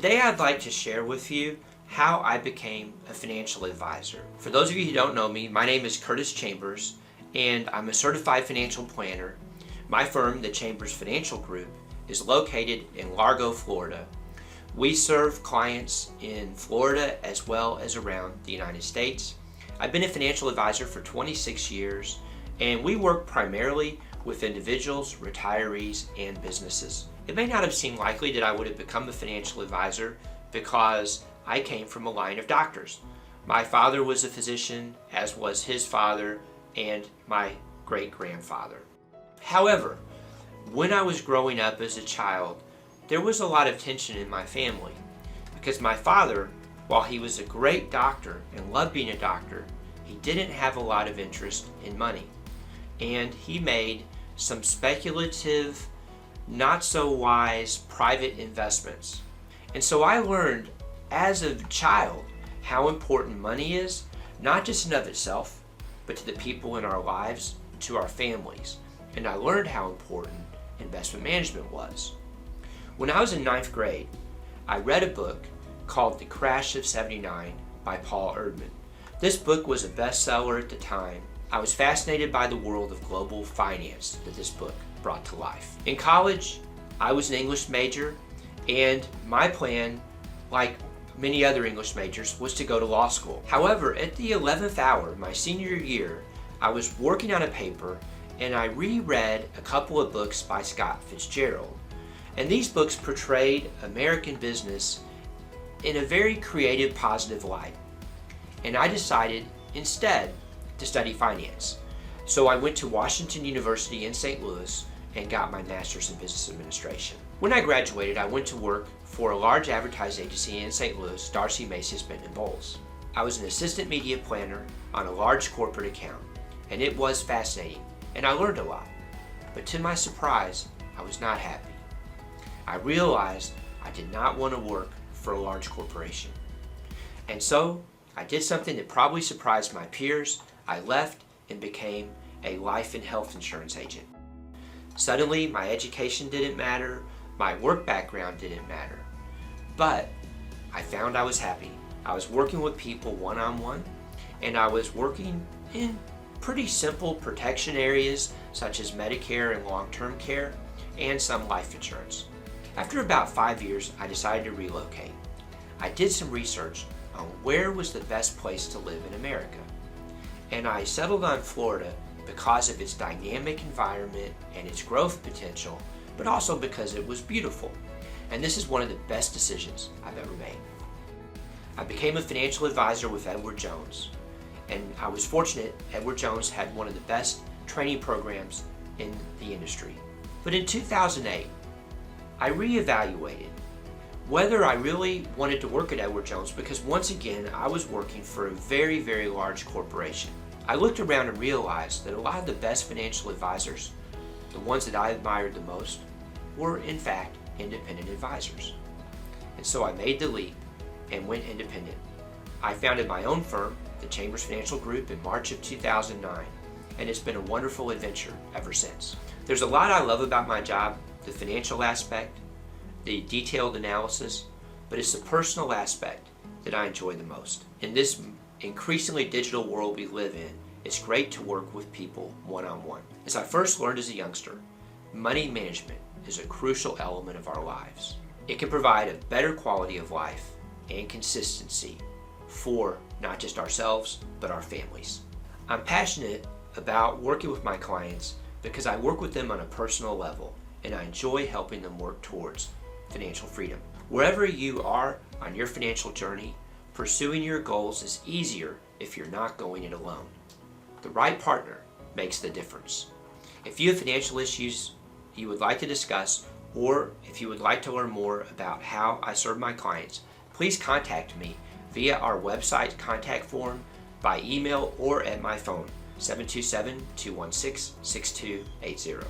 Today I'd like to share with you how I became a financial advisor. For those of you who don't know me, my name is Curtis Chambers and I'm a certified financial planner. My firm, the Chambers Financial Group, is located in Largo, Florida. We serve clients in Florida as well as around the United States. I've been a financial advisor for 26 years and we work primarily with individuals, retirees, and businesses. It may not have seemed likely that I would have become a financial advisor because I came from a line of doctors. My father was a physician, as was his father and my great-grandfather. However, when I was growing up as a child, there was a lot of tension in my family because my father, while he was a great doctor and loved being a doctor, he didn't have a lot of interest in money. And he made some speculative, not so wise private investments. And so I learned as a child how important money is, not just in of itself, but to the people in our lives, to our families. And I learned how important investment management was. When I was in 9th grade, I read a book called The Crash of '79 by Paul Erdman. This book was a bestseller at the time. I was fascinated by the world of global finance that this book brought to life. In college, I was an English major, and my plan, like many other English majors, was to go to law school. However, at the 11th hour, my senior year, I was working on a paper and I reread a couple of books by Scott Fitzgerald. And these books portrayed American business in a very creative, positive light. And I decided instead to study finance. So I went to Washington University in St. Louis and got my master's in business administration. When I graduated, I went to work for a large advertising agency in St. Louis, Darcy Macy's Benton Bowles. I was an assistant media planner on a large corporate account, and it was fascinating, and I learned a lot. But to my surprise, I was not happy. I realized I did not want to work for a large corporation. And so I did something that probably surprised my peers. I left and became a life and health insurance agent. Suddenly, my education didn't matter, my work background didn't matter, but I found I was happy. I was working with people one-on-one, and I was working in pretty simple protection areas such as Medicare and long-term care and some life insurance. After about 5 years, I decided to relocate. I did some research on where was the best place to live in America. And I settled on Florida because of its dynamic environment and its growth potential, but also because it was beautiful. And this is one of the best decisions I've ever made. I became a financial advisor with Edward Jones, and I was fortunate. Edward Jones had one of the best training programs in the industry. But in 2008, I reevaluated whether I really wanted to work at Edward Jones, because once again, I was working for a very, very large corporation. I looked around and realized that a lot of the best financial advisors, the ones that I admired the most, were in fact independent advisors. And so I made the leap and went independent. I founded my own firm, the Chambers Financial Group, in March of 2009, and it's been a wonderful adventure ever since. There's a lot I love about my job, the financial aspect, the detailed analysis, but it's the personal aspect that I enjoy the most. In this increasingly digital world we live in, it's great to work with people one-on-one. As I first learned as a youngster, money management is a crucial element of our lives. It can provide a better quality of life and consistency for not just ourselves, but our families. I'm passionate about working with my clients because I work with them on a personal level, and I enjoy helping them work towards financial freedom. Wherever you are on your financial journey, pursuing your goals is easier if you're not going it alone. The right partner makes the difference. If you have financial issues you would like to discuss, or if you would like to learn more about how I serve my clients, please contact me via our website contact form, by email, or at my phone, 727-216-6280.